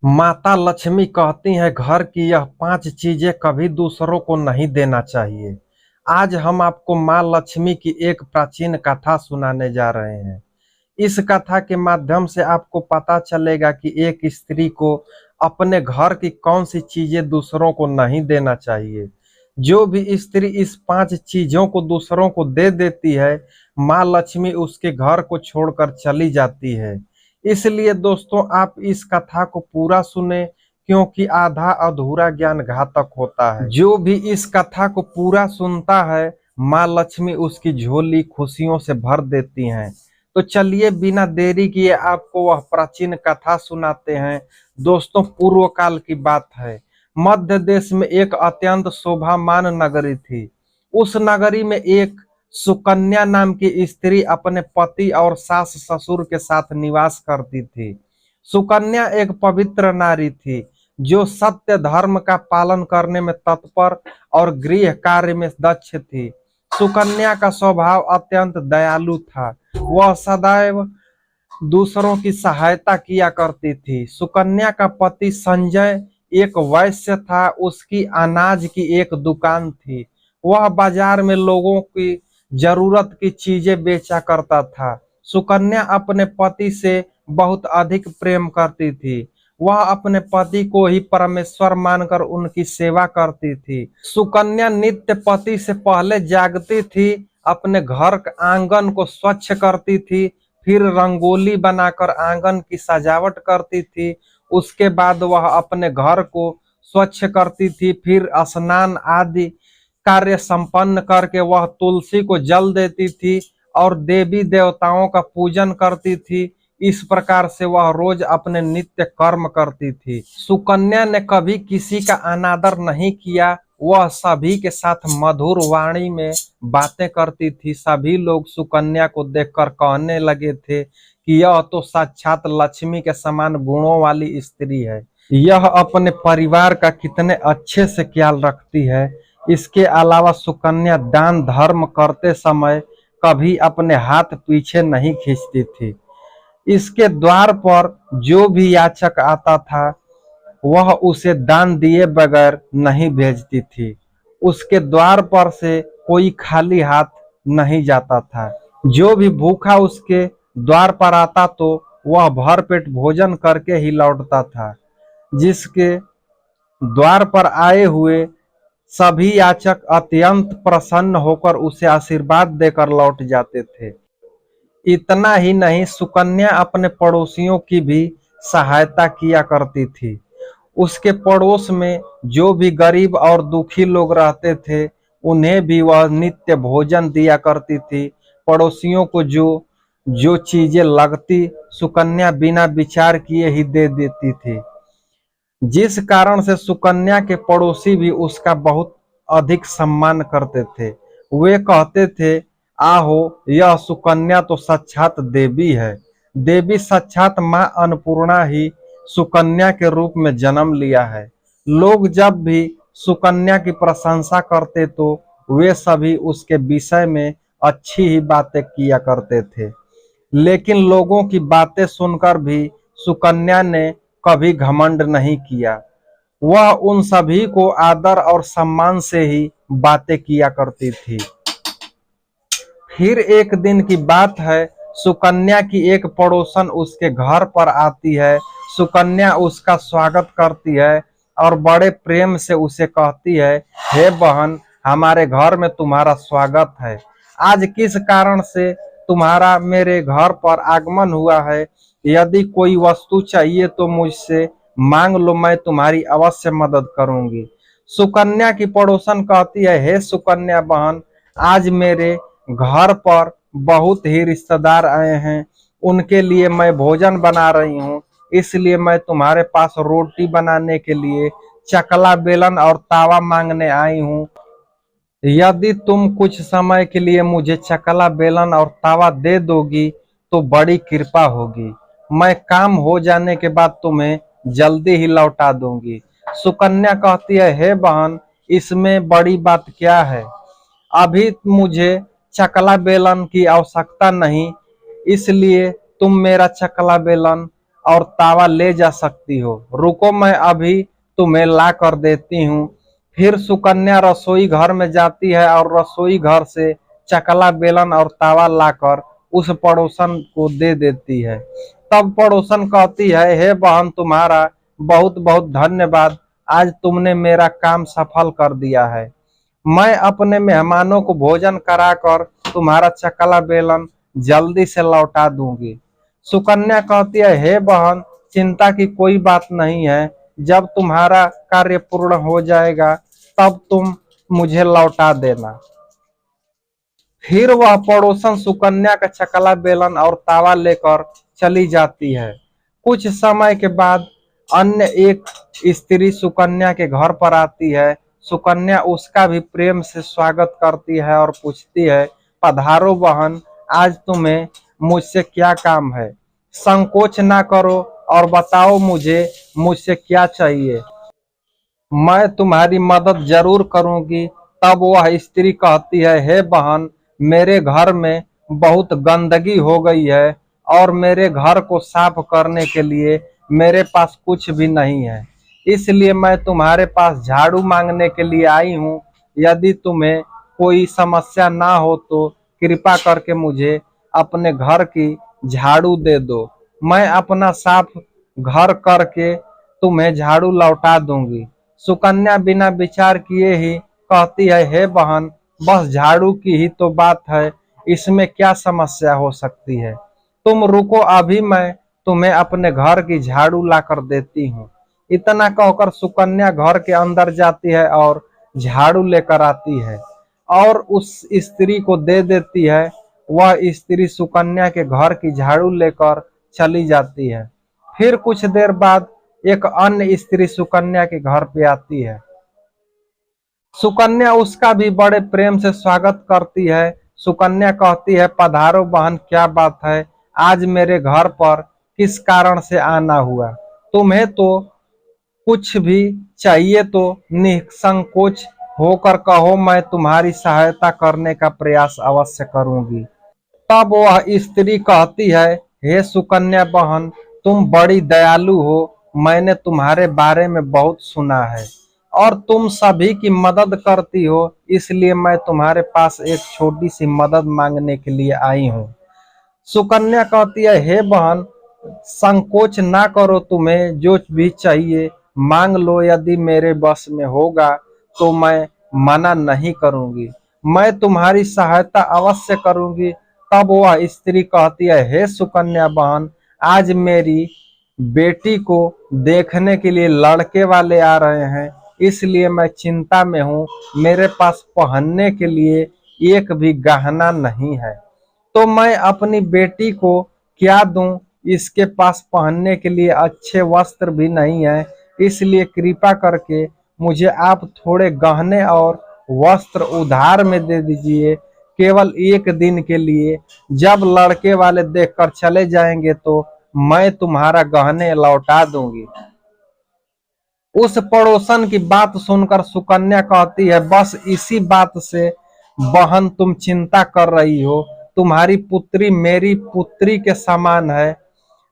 माता लक्ष्मी कहती हैं घर की यह 5 चीजें कभी दूसरों को नहीं देना चाहिए। आज हम आपको माँ लक्ष्मी की एक प्राचीन कथा सुनाने जा रहे हैं। इस कथा के माध्यम से आपको पता चलेगा कि एक स्त्री को अपने घर की कौन सी चीजें दूसरों को नहीं देना चाहिए। जो भी स्त्री इस 5 चीजों को दूसरों को दे देती है, माँ लक्ष्मी उसके घर को छोड़कर चली जाती है। इसलिए दोस्तों, आप इस कथा को पूरा सुने, क्योंकि आधा अधूरा ज्ञान घातक होता है। जो भी इस कथा को पूरा सुनता है, माँ लक्ष्मी उसकी झोली खुशियों से भर देती हैं। तो चलिए बिना देरी किए आपको वह प्राचीन कथा सुनाते हैं। दोस्तों, पूर्व काल की बात है। मध्य देश में एक अत्यंत शोभामान नगरी थी। उस नगरी में एक सुकन्या नाम की स्त्री अपने पति और सास ससुर के साथ निवास करती थी। सुकन्या एक पवित्र नारी थी, जो सत्य धर्म का पालन करने में तत्पर और गृह कार्य में दक्ष थी। सुकन्या का स्वभाव अत्यंत दयालु था। वह सदैव दूसरों की सहायता किया करती थी। सुकन्या का पति संजय एक वैश्य था। उसकी अनाज की एक दुकान थी। वह बाजार में लोगों की जरूरत की चीजें बेचा करता था। सुकन्या अपने पति से बहुत अधिक प्रेम करती थी। वह अपने पति को ही परमेश्वर मानकर उनकी सेवा करती थी। सुकन्या नित्य पति से पहले जागती थी, अपने घर आंगन को स्वच्छ करती थी, फिर रंगोली बनाकर आंगन की सजावट करती थी। उसके बाद वह अपने घर को स्वच्छ करती थी, फिर स्नान आदि कार्य संपन्न करके वह तुलसी को जल देती थी और देवी देवताओं का पूजन करती थी। इस प्रकार से वह रोज अपने नित्य कर्म करती थी। सुकन्या ने कभी किसी का अनादर नहीं किया। वह सभी के साथ मधुर वाणी में बातें करती थी। सभी लोग सुकन्या को देखकर कहने लगे थे कि यह तो साक्षात लक्ष्मी के समान गुणों वाली स्त्री है। यह अपने परिवार का कितने अच्छे से ख्याल रखती है। इसके अलावा सुकन्या दान धर्म करते समय कभी अपने हाथ पीछे नहीं खींचती थी। इसके द्वार पर जो भी याचक आता था, वह उसे दान दिए बगैर नहीं भेजती थी। उसके द्वार पर से कोई खाली हाथ नहीं जाता था। जो भी भूखा उसके द्वार पर आता तो वह भरपेट भोजन करके ही लौटता था। जिसके द्वार पर आए हुए सभी याचक अत्यंत प्रसन्न होकर उसे आशीर्वाद देकर लौट जाते थे। इतना ही नहीं, सुकन्या अपने पड़ोसियों की भी सहायता किया करती थी। उसके पड़ोस में जो भी गरीब और दुखी लोग रहते थे, उन्हें भी वह नित्य भोजन दिया करती थी। पड़ोसियों को जो जो चीजें लगती, सुकन्या बिना विचार किए ही दे देती थी। जिस कारण से सुकन्या के पड़ोसी भी उसका बहुत अधिक सम्मान करते थे। वे कहते थे, आहो, यह सुकन्या तो साक्षात देवी है। देवी साक्षात माँ अन्नपूर्णा ही सुकन्या के रूप में जन्म लिया है। लोग जब भी सुकन्या की प्रशंसा करते तो वे सभी उसके विषय में अच्छी ही बातें किया करते थे। लेकिन लोगों की बातें सुनकर भी सुकन्या ने कभी घमंड नहीं किया। वह उन सभी को आदर और सम्मान से ही बातें किया करती थी। फिर एक दिन की बात है, सुकन्या की एक पड़ोसन उसके घर पर आती है। सुकन्या उसका स्वागत करती है और बड़े प्रेम से उसे कहती है, हे बहन, हमारे घर में तुम्हारा स्वागत है। आज किस कारण से तुम्हारा मेरे घर पर आगमन हुआ है? यदि कोई वस्तु चाहिए तो मुझसे मांग लो, मैं तुम्हारी अवश्य मदद करूंगी। सुकन्या की पड़ोसन कहती है, हे सुकन्या बहन, आज मेरे घर पर बहुत ही रिश्तेदार आए हैं। उनके लिए मैं भोजन बना रही हूँ, इसलिए मैं तुम्हारे पास रोटी बनाने के लिए चकला बेलन और तावा मांगने आई हूँ। यदि तुम कुछ समय के लिए मुझे चकला बेलन और तावा दे दोगी तो बड़ी कृपा होगी। मैं काम हो जाने के बाद तुम्हें जल्दी ही लौटा दूंगी। सुकन्या कहती है, हे बहन, इसमें बड़ी बात क्या है? अभी मुझे चकला बेलन की आवश्यकता नहीं, इसलिए तुम मेरा चकला बेलन और तावा ले जा सकती हो। रुको, मैं अभी तुम्हें ला कर देती हूँ। फिर सुकन्या रसोई घर में जाती है और रसोई घर से चकला बेलन और तावा लाकर उस पड़ोसन को दे देती है। तब पड़ोसन कहती है, हे बहन, तुम्हारा बहुत बहुत धन्यवाद। आज तुमने मेरा काम सफल कर दिया है। मैं अपने मेहमानों को भोजन कराकर तुम्हारा चकला बेलन जल्दी से लौटा दूंगी। सुकन्या कहती है, हे बहन, चिंता की कोई बात नहीं है। जब तुम्हारा कार्य पूर्ण हो जाएगा तब तुम मुझे लौटा देना। फिर वह पड़ोसन सुकन्या का चकला बेलन और तावा लेकर चली जाती है। कुछ समय के बाद अन्य एक स्त्री सुकन्या के घर पर आती है। सुकन्या उसका भी प्रेम से स्वागत करती है और पूछती है, पधारो बहन, आज तुम्हें मुझसे क्या काम है? संकोच ना करो और बताओ मुझसे क्या चाहिए। मैं तुम्हारी मदद जरूर करूंगी। तब वह स्त्री कहती है, हे बहन, मेरे घर में बहुत गंदगी हो गई है और मेरे घर को साफ करने के लिए मेरे पास कुछ भी नहीं है। इसलिए मैं तुम्हारे पास झाड़ू मांगने के लिए आई हूँ। यदि तुम्हें कोई समस्या ना हो तो कृपा करके मुझे अपने घर की झाड़ू दे दो। मैं अपना साफ घर करके तुम्हें झाड़ू लौटा दूंगी। सुकन्या बिना विचार किए ही कहती है, हे बहन, बस झाड़ू की ही तो बात है, इसमें क्या समस्या हो सकती है। तुम रुको, अभी मैं तुम्हें अपने घर की झाड़ू ला कर देती हूँ। इतना कहकर सुकन्या घर के अंदर जाती है और झाड़ू लेकर आती है और उस स्त्री को दे देती है। वह स्त्री सुकन्या के घर की झाड़ू लेकर चली जाती है। फिर कुछ देर बाद एक अन्य स्त्री सुकन्या के घर पे आती है। सुकन्या उसका भी बड़े प्रेम से स्वागत करती है। सुकन्या कहती है, पधारो बहन, क्या बात है? आज मेरे घर पर किस कारण से आना हुआ? तुम्हें तो कुछ भी चाहिए तो निसंकोच होकर कहो, मैं तुम्हारी सहायता करने का प्रयास अवश्य करूंगी। तब वह स्त्री कहती है, हे सुकन्या बहन, तुम बड़ी दयालु हो। मैंने तुम्हारे बारे में बहुत सुना है और तुम सभी की मदद करती हो, इसलिए मैं तुम्हारे पास एक छोटी सी मदद मांगने के लिए आई हूँ। सुकन्या कहती है, हे बहन, संकोच ना करो, तुम्हें जो भी चाहिए मांग लो। यदि मेरे बस में होगा तो मैं मना नहीं करूंगी। मैं तुम्हारी सहायता अवश्य करूंगी। तब वह स्त्री कहती है, हे सुकन्या बहन, आज मेरी बेटी को देखने के लिए लड़के वाले आ रहे हैं, इसलिए मैं चिंता में हूँ। मेरे पास पहनने के लिए एक भी गहना नहीं है, तो मैं अपनी बेटी को क्या दूं? इसके पास पहनने के लिए अच्छे वस्त्र भी नहीं है, इसलिए कृपा करके मुझे आप थोड़े गहने और वस्त्र उधार में दे दीजिए, केवल एक दिन के लिए। जब लड़के वाले देखकर चले जाएंगे तो मैं तुम्हारा गहने लौटा दूंगी। उस पड़ोसन की बात सुनकर सुकन्या कहती है, बस इसी बात से बहन तुम चिंता कर रही हो। तुम्हारी पुत्री मेरी पुत्री के समान है,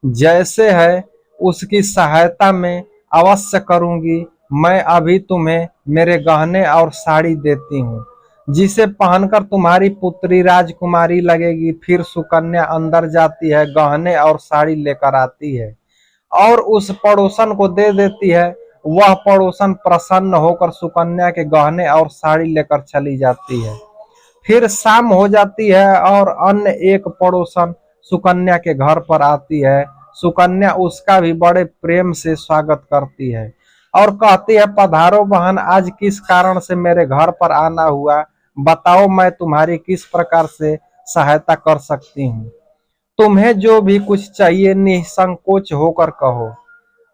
जैसे है उसकी सहायता में अवश्य करूंगी। मैं अभी तुम्हें मेरे गहने और साड़ी देती हूँ, जिसे पहनकर तुम्हारी पुत्री राजकुमारी लगेगी। फिर सुकन्या अंदर जाती है, गहने और साड़ी लेकर आती है और उस पड़ोसन को दे देती है। वह पड़ोसन प्रसन्न होकर सुकन्या के गहने और साड़ी लेकर चली जाती है। फिर शाम हो जाती है और अन्य एक पड़ोसन सुकन्या के घर पर आती है। सुकन्या उसका भी बड़े प्रेम से स्वागत करती है और कहती है, पधारो बहन, आज किस कारण से मेरे घर पर आना हुआ? बताओ, मैं तुम्हारी किस प्रकार से सहायता कर सकती हूँ। तुम्हें जो भी कुछ चाहिए निसंकोच होकर कहो,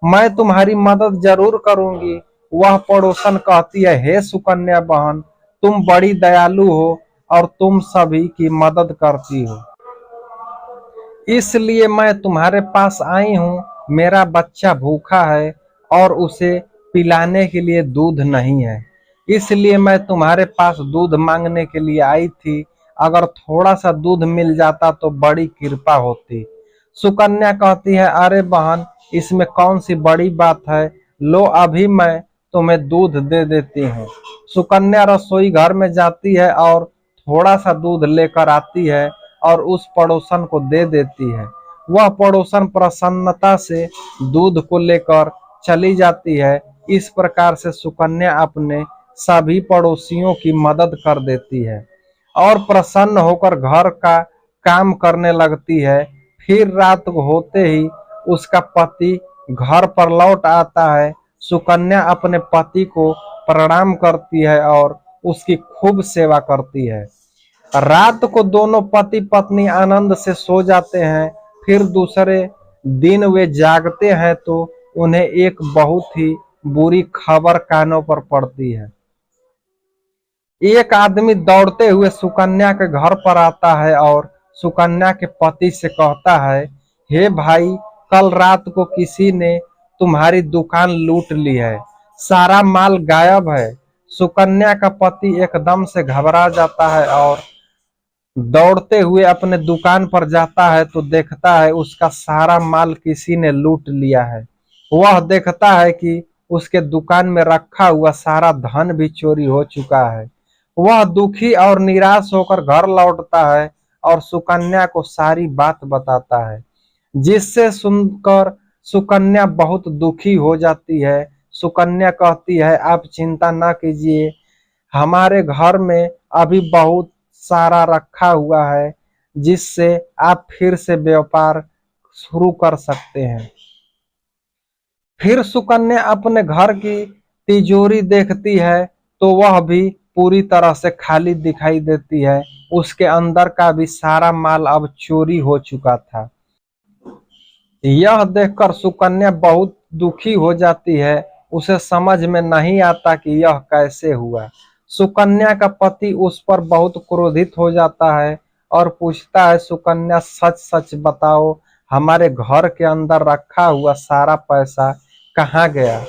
मैं तुम्हारी मदद जरूर करूंगी। वह पड़ोसन कहती है, हे सुकन्या बहन, तुम बड़ी दयालु हो और तुम सभी की मदद करती हो, इसलिए मैं तुम्हारे पास आई हूँ। मेरा बच्चा भूखा है और उसे पिलाने के लिए दूध नहीं है, इसलिए मैं तुम्हारे पास दूध मांगने के लिए आई थी। अगर थोड़ा सा दूध मिल जाता तो बड़ी कृपा होती। सुकन्या कहती है, अरे बहन, इसमें कौन सी बड़ी बात है, लो अभी मैं तुम्हें दूध दे देती हूँ। सुकन्या रसोई घर में जाती है और थोड़ा सा दूध लेकर आती है और उस पड़ोसन को दे देती है। वह पड़ोसन प्रसन्नता से दूध को लेकर चली जाती है। इस प्रकार से सुकन्या अपने सभी पड़ोसियों की मदद कर देती है और प्रसन्न होकर घर का काम करने लगती है। फिर रात होते ही उसका पति घर पर लौट आता है। सुकन्या अपने पति को प्रणाम करती है और उसकी खूब सेवा करती है। रात को दोनों पति पत्नी आनंद से सो जाते हैं। फिर दूसरे दिन वे जागते हैं तो उन्हें एक बहुत ही बुरी खबर कानों पर पड़ती है। एक आदमी दौड़ते हुए सुकन्या के घर पर आता है और सुकन्या के पति से कहता है, हे भाई, कल रात को किसी ने तुम्हारी दुकान लूट ली है, सारा माल गायब है। सुकन्या का पति एकदम से घबरा जाता है और दौड़ते हुए अपने दुकान पर जाता है तो देखता है उसका सारा माल किसी ने लूट लिया है। वह देखता है कि उसके दुकान में रखा हुआ सारा धन भी चोरी हो चुका है। वह दुखी और निराश होकर घर लौटता है और सुकन्या को सारी बात बताता है, जिससे सुनकर सुकन्या बहुत दुखी हो जाती है। सुकन्या कहती है, आप चिंता न कीजिए, हमारे घर में अभी बहुत सारा रखा हुआ है जिससे आप फिर से व्यापार शुरू कर सकते हैं। फिर सुकन्या अपने घर की तिजोरी देखती है तो वह भी पूरी तरह से खाली दिखाई देती है। उसके अंदर का भी सारा माल अब चोरी हो चुका था। यह देखकर सुकन्या बहुत दुखी हो जाती है। उसे समझ में नहीं आता कि यह कैसे हुआ। सुकन्या का पति उस पर बहुत क्रोधित हो जाता है और पूछता है, सुकन्या सच सच बताओ, हमारे घर के अंदर रखा हुआ सारा पैसा कहाँ गया?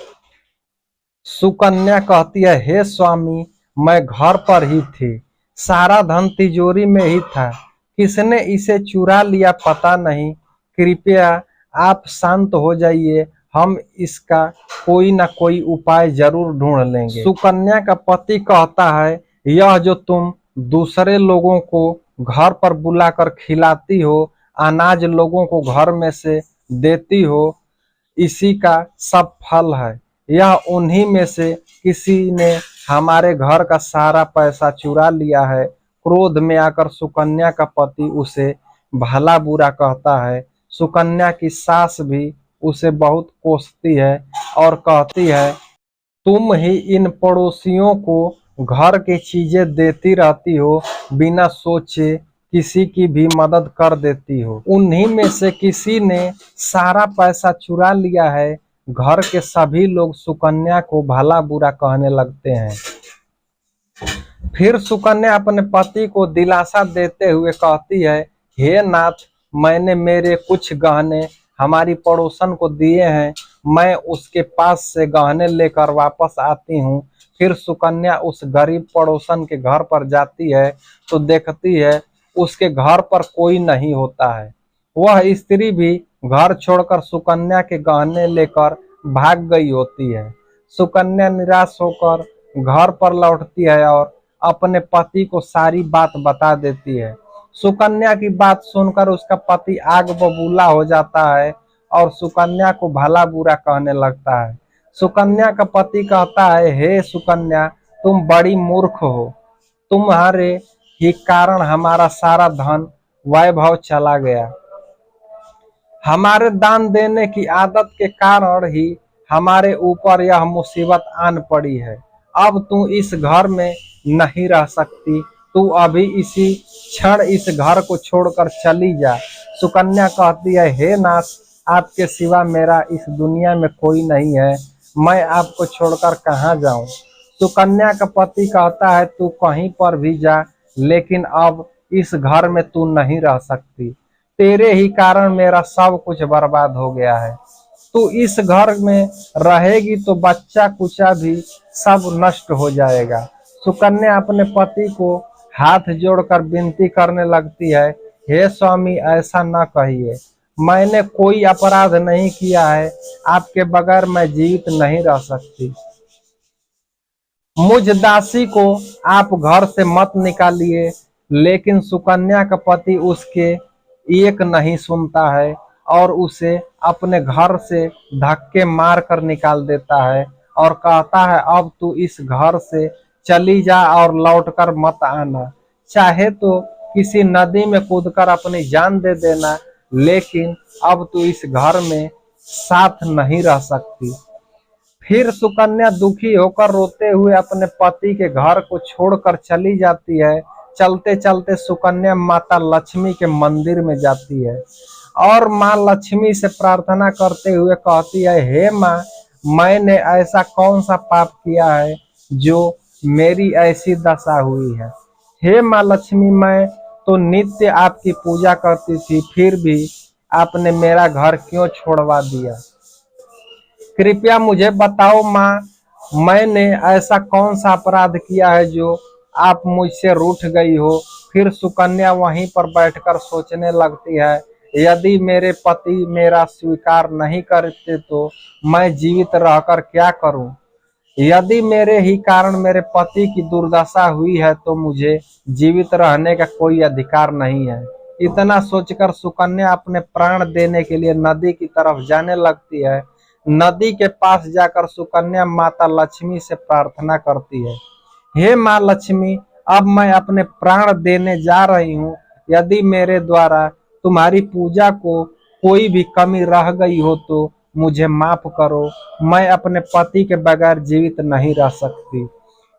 सुकन्या कहती है, हे स्वामी, मैं घर पर ही थी, सारा धन तिजोरी में ही था, किसने इसे चुरा लिया पता नहीं, कृपया आप शांत हो जाइए, हम इसका कोई ना कोई उपाय जरूर ढूंढ लेंगे। सुकन्या का पति कहता है, यह जो तुम दूसरे लोगों को घर पर बुलाकर खिलाती हो, अनाज लोगों को घर में से देती हो, इसी का सब फल है। यह उन्हीं में से किसी ने हमारे घर का सारा पैसा चुरा लिया है। क्रोध में आकर सुकन्या का पति उसे भला बुरा कहता है। सुकन्या की सास भी उसे बहुत कोसती है और कहती है, तुम ही इन पड़ोसियों को घर की चीजें देती रहती हो, बिना सोचे किसी की भी मदद कर देती हो। उन्हीं में से किसी ने सारा पैसा चुरा लिया है। घर के सभी लोग सुकन्या को भला बुरा कहने लगते हैं। फिर सुकन्या अपने पति को दिलासा देते हुए कहती है, हे नाथ, मैंने मेरे कुछ गहने हमारी पड़ोसन को दिए हैं, मैं उसके पास से गहने लेकर वापस आती हूँ। फिर सुकन्या उस गरीब पड़ोसन के घर पर जाती है तो देखती है उसके घर पर कोई नहीं होता है। वह स्त्री भी घर छोड़कर सुकन्या के गहने लेकर भाग गई होती है। सुकन्या निराश होकर घर पर लौटती है और अपने पति को सारी बात बता देती है। सुकन्या की बात सुनकर उसका पति आग बबूला हो जाता है और सुकन्या को भला बुरा कहने लगता है। सुकन्या का पति कहता है, हे सुकन्या, तुम बड़ी मूर्ख हो, तुम्हारे ही कारण हमारा सारा धन वैभव चला गया। हमारे दान देने की आदत के कारण ही हमारे ऊपर यह मुसीबत आन पड़ी है। अब तू इस घर में नहीं रह सकती, तू अभी इसी क्षण इस घर को छोड़कर चली जा। सुकन्या कहती है, हे नाथ, आपके सिवा मेरा इस दुनिया में कोई नहीं है, मैं आपको छोड़कर कहाँ जाऊं। सुकन्या का पति कहता है, तू कहीं पर भी जा, लेकिन अब इस घर में तू नहीं रह सकती, तेरे ही कारण मेरा सब कुछ बर्बाद हो गया है। तू इस घर में रहेगी तो बच्चा कुचा भी सब नष्ट हो जाएगा। सुकन्या अपने पति को हाथ जोड़कर विनती करने लगती है, हे स्वामी, ऐसा न कहिए, मैंने कोई अपराध नहीं किया है, आपके बगैर मैं जीवित नहीं रह सकती। मुझ दासी को आप घर से मत निकालिए, लेकिन सुकन्या का पति उसके एक नहीं सुनता है और उसे अपने घर से धक्के मार कर निकाल देता है और कहता है अब तू इस घर से चली जा और लौटकर मत आना। चाहे तो किसी नदी में कूदकर अपनी जान दे देना, लेकिन अब तू इस घर में साथ नहीं रह सकती। फिर सुकन्या दुखी होकर रोते हुए अपने पति के घर को छोड़कर चली जाती है। चलते चलते सुकन्या माता लक्ष्मी के मंदिर में जाती है और माँ लक्ष्मी से प्रार्थना करते हुए कहती है, हे माँ, मैंने ऐसा कौन सा पाप किया है जो मेरी ऐसी दशा हुई है। हे माँ लक्ष्मी, मैं तो नित्य आपकी पूजा करती थी, फिर भी आपने मेरा घर क्यों छोड़वा दिया। कृपया मुझे बताओ माँ, मैंने ऐसा कौन सा अपराध किया है जो आप मुझसे रूठ गई हो। फिर सुकन्या वहीं पर बैठकर सोचने लगती है, यदि मेरे पति मेरा स्वीकार नहीं करते तो मैं जीवित रहकर क्या करूं। यदि मेरे ही कारण मेरे पति की दुर्दशा हुई है तो मुझे जीवित रहने का कोई अधिकार नहीं है। इतना सोचकर सुकन्या अपने प्राण देने के लिए नदी की तरफ जाने लगती है। नदी के पास जाकर सुकन्या माता लक्ष्मी से प्रार्थना करती है, हे माँ लक्ष्मी, अब मैं अपने प्राण देने जा रही हूँ। यदि मेरे द्वारा तुम्हारी पूजा को कोई भी कमी रह गई हो तो मुझे माफ करो। मैं अपने पति के बगैर जीवित नहीं रह सकती,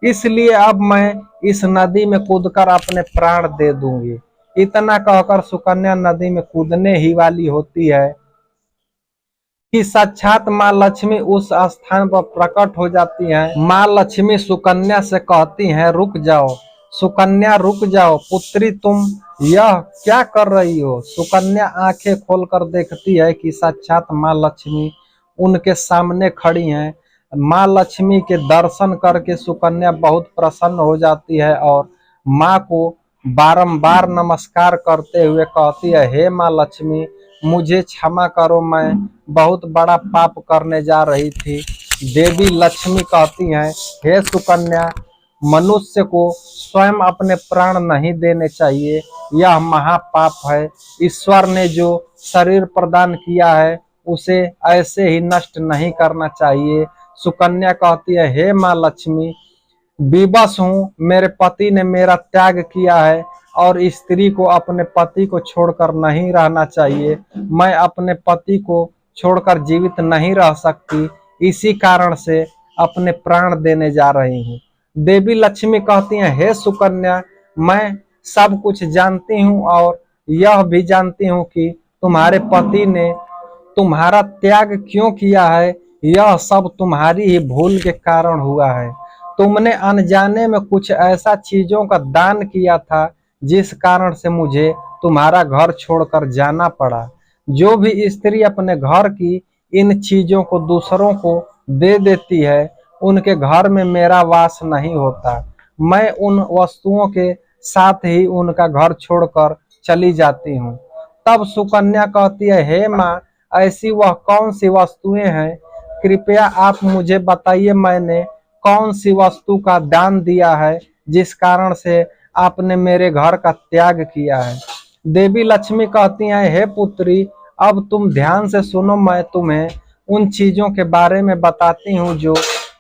इसलिए अब मैं इस नदी में कूदकर अपने प्राण दे दूंगी। इतना कहकर सुकन्या नदी में कूदने ही वाली होती है कि साक्षात माँ लक्ष्मी उस स्थान पर प्रकट हो जाती हैं। माँ लक्ष्मी सुकन्या से कहती हैं, रुक जाओ सुकन्या, रुक जाओ पुत्री, तुम यह क्या कर रही हो। सुकन्या आंखें खोलकर देखती है कि साक्षात माँ लक्ष्मी उनके सामने खड़ी हैं। माँ लक्ष्मी के दर्शन करके सुकन्या बहुत प्रसन्न हो जाती है और माँ को बारंबार नमस्कार करते हुए कहती है, हे माँ लक्ष्मी, मुझे क्षमा करो, मैं बहुत बड़ा पाप करने जा रही थी। देवी लक्ष्मी कहती हैं, हे सुकन्या, मनुष्य को स्वयं अपने प्राण नहीं देने चाहिए, यह महापाप है। ईश्वर ने जो शरीर प्रदान किया है उसे ऐसे ही नष्ट नहीं करना चाहिए। सुकन्या कहती है, हे माँ लक्ष्मी, विवश हूँ, मेरे पति ने मेरा त्याग किया है और स्त्री को अपने पति को छोड़कर नहीं रहना चाहिए। मैं अपने पति को छोड़कर जीवित नहीं रह सकती, इसी कारण से अपने प्राण देने जा रही हूँ। देवी लक्ष्मी कहती हैं, हे सुकन्या, मैं सब कुछ जानती हूँ और यह भी जानती हूँ कि तुम्हारे पति ने तुम्हारा त्याग क्यों किया है। यह सब तुम्हारी ही भूल के कारण हुआ है। तुमने अनजाने में कुछ ऐसा चीजों का दान किया था जिस कारण से मुझे तुम्हारा घर छोड़कर जाना पड़ा। जो भी स्त्री अपने घर की इन चीजों को दूसरों को दे देती है, उनके घर में मेरा वास नहीं होता। मैं उन वस्तुओं के साथ ही उनका घर छोड़कर चली जाती हूँ। तब सुकन्या कहती है, हे माँ, ऐसी वह कौन सी वस्तुएं हैं, कृपया आप मुझे बताइए, मैंने कौन सी वस्तु का दान दिया है जिस कारण से आपने मेरे घर का त्याग किया है। देवी लक्ष्मी कहती हैं, हे पुत्री, अब तुम ध्यान से सुनो, मैं तुम्हें उन चीजों के बारे में बताती हूँ जो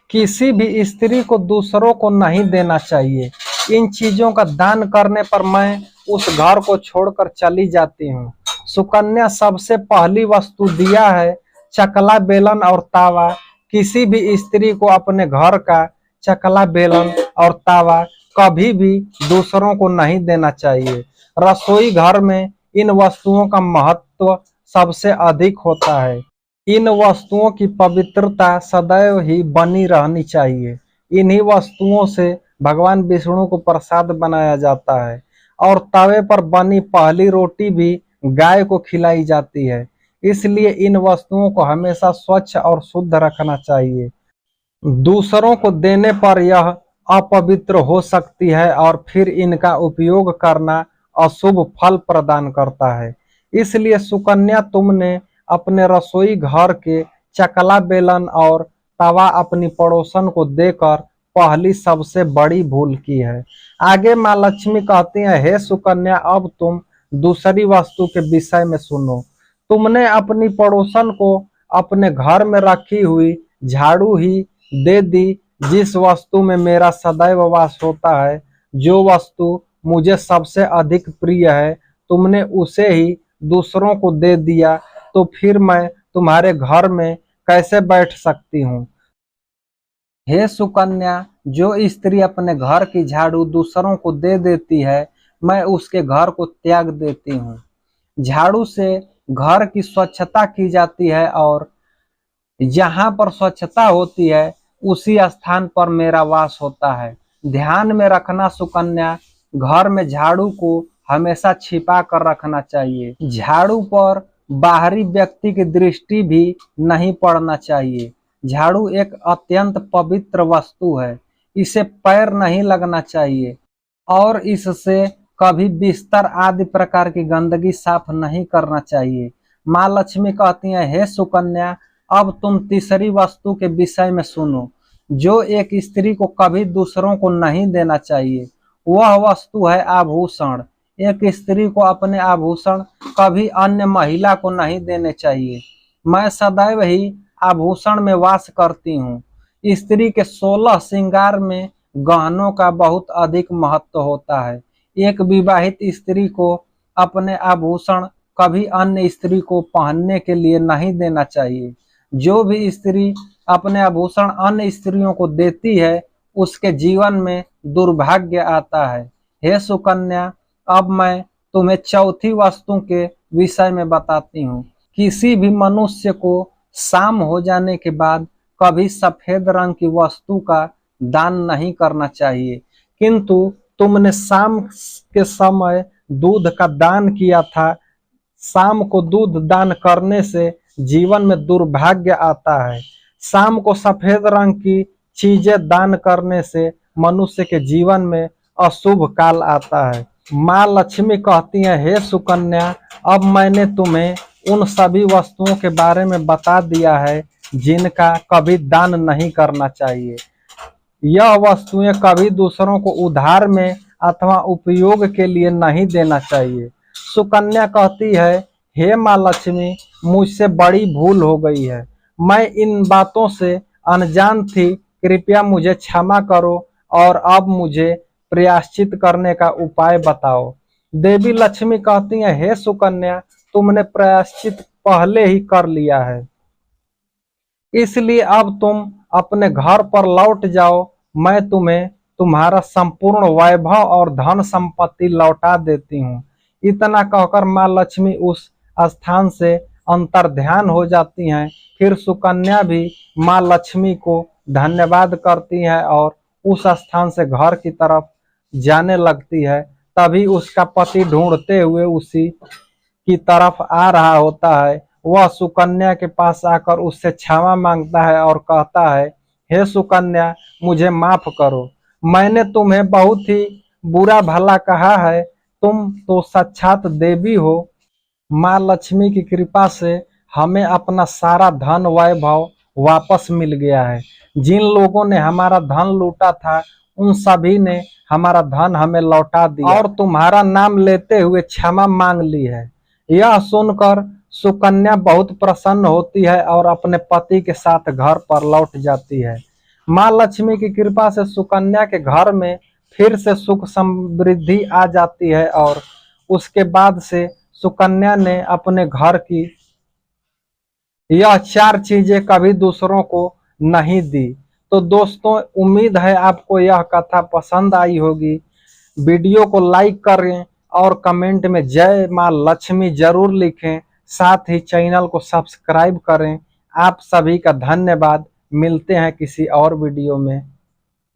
किसी भी स्त्री को दूसरों को नहीं देना चाहिए। इन चीजों का दान करने पर मैं उस घर को छोड़कर चली जाती हूँ। सुकन्या सबसे पहली वस्तु दिया है चकला बेलन और तावा। किसी भी स्त्री को अपने घर का चकला बेलन और तावा कभी भी दूसरों को नहीं देना चाहिए। रसोई घर में इन वस्तुओं का महत्व सबसे अधिक होता है। इन वस्तुओं की पवित्रता सदैव ही बनी रहनी चाहिए। इन्हीं वस्तुओं से भगवान विष्णु को प्रसाद बनाया जाता है और तवे पर बनी पहली रोटी भी गाय को खिलाई जाती है। इसलिए इन वस्तुओं को हमेशा स्वच्छ और शुद्ध रखना चाहिए। दूसरों को देने पर यह अपवित्र हो सकती है और फिर इनका उपयोग करना अशुभ फल प्रदान करता है। इसलिए सुकन्या, तुमने अपने रसोई घर के चकला बेलन और तवा अपनी पड़ोसन को देकर पहली सबसे बड़ी भूल की है। आगे माँ लक्ष्मी कहती हैं, हे सुकन्या, अब तुम दूसरी वस्तु के विषय में सुनो। तुमने अपनी पड़ोसन को अपने घर में रखी हुई झाड़ू ही दे दी, जिस वस्तु में मेरा सदैव वास होता है, जो वस्तु मुझे सबसे अधिक प्रिय है, तुमने उसे ही दूसरों को दे दिया, तो फिर मैं तुम्हारे घर में कैसे बैठ सकती हूँ। हे सुकन्या, जो स्त्री अपने घर की झाड़ू दूसरों को दे देती है, मैं उसके घर को त्याग देती हूँ। झाड़ू से घर की स्वच्छता की जाती है और जहाँ पर स्वच्छता होती है उसी स्थान पर मेरा वास होता है। ध्यान में रखना सुकन्या, घर में झाड़ू को हमेशा छिपा कर रखना चाहिए। झाड़ू पर बाहरी व्यक्ति की दृष्टि भी नहीं पड़ना चाहिए। झाड़ू एक अत्यंत पवित्र वस्तु है, इसे पैर नहीं लगना चाहिए और इससे कभी बिस्तर आदि प्रकार की गंदगी साफ नहीं करना चाहिए। माँ लक्ष्मी कहती हैं, हे सुकन्या, अब तुम तीसरी वस्तु के विषय में सुनो, जो एक स्त्री को कभी दूसरों को नहीं देना चाहिए। वह वस्तु है आभूषण। एक स्त्री को अपने आभूषण कभी अन्य महिला को नहीं देने चाहिए। मैं सदैव ही आभूषण में वास करती हूँ। स्त्री के 16 श्रृंगार में गहनों का बहुत अधिक महत्व होता है। एक विवाहित स्त्री को अपने आभूषण कभी अन्य स्त्री को पहनने के लिए नहीं देना चाहिए। जो भी स्त्री अपने आभूषण अन्य स्त्रियों को देती है, उसके जीवन में दुर्भाग्य आता है। हे सुकन्या, अब मैं तुम्हें चौथी वस्तु के विषय में बताती हूँ। किसी भी मनुष्य को शाम हो जाने के बाद कभी सफेद रंग की वस्तु का दान नहीं करना चाहिए, किंतु तुमने शाम के समय दूध का दान किया था। शाम को दूध दान करने से जीवन में दुर्भाग्य आता है। शाम को सफेद रंग की चीजें दान करने से मनुष्य के जीवन में अशुभ काल आता है। माँ लक्ष्मी कहती हैं, हे सुकन्या, अब मैंने तुम्हें उन सभी वस्तुओं के बारे में बता दिया है जिनका कभी दान नहीं करना चाहिए। यह वस्तुएं कभी दूसरों को उधार में अथवा उपयोग के लिए नहीं देना चाहिए। सुकन्या कहती है, हे माँ लक्ष्मी, मुझसे बड़ी भूल हो गई है। मैं इन बातों से अनजान थी, कृपया मुझे क्षमा करो और अब मुझे प्रायश्चित करने का उपाय बताओ। देवी लक्ष्मी कहती हैं, हे सुकन्या, तुमने प्रायश्चित पहले ही कर लिया है, इसलिए अब तुम अपने घर पर लौट जाओ। मैं तुम्हें तुम्हारा संपूर्ण वैभव और धन संपत्ति लौटा देती हूँ। इतना कहकर माँ लक्ष्मी उस स्थान से अंतर्ध्यान हो जाती हैं। फिर सुकन्या भी माँ लक्ष्मी को धन्यवाद करती है और उस स्थान से घर की तरफ जाने लगती है। तभी उसका पति ढूंढते हुए उसी की तरफ आ रहा होता है। वह सुकन्या के पास आकर उससे क्षमा मांगता है और कहता है, हे सुकन्या, मुझे माफ करो। मैंने तुम्हें बहुत ही बुरा भला कहा है। तुम तो साक्षात देवी हो। माँ लक्ष्मी की कृपा से हमें अपना सारा धन वैभव वापस मिल गया है। जिन लोगों ने हमारा धन लूटा था, उन सभी ने हमारा धन हमें लौटा दिया और तुम्हारा नाम लेते हुए क्षमा मांग ली है। यह सुनकर सुकन्या बहुत प्रसन्न होती है और अपने पति के साथ घर पर लौट जाती है। माँ लक्ष्मी की कृपा से सुकन्या के घर में फिर से सुख समृद्धि आ जाती है और उसके बाद से सुकन्या ने अपने घर की यह 4 चीजें कभी दूसरों को नहीं दी। तो दोस्तों, उम्मीद है आपको यह कथा पसंद आई होगी। वीडियो को लाइक करें और कमेंट में जय माँ लक्ष्मी जरूर लिखें। साथ ही चैनल को सब्सक्राइब करें। आप सभी का धन्यवाद। मिलते हैं किसी और वीडियो में।